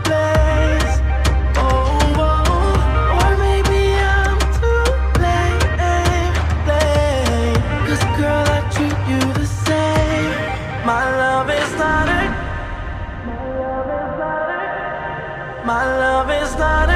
place. Oh, oh, or maybe I'm too late. 'Cause girl, I treat you the same. My love is not a, my love is not a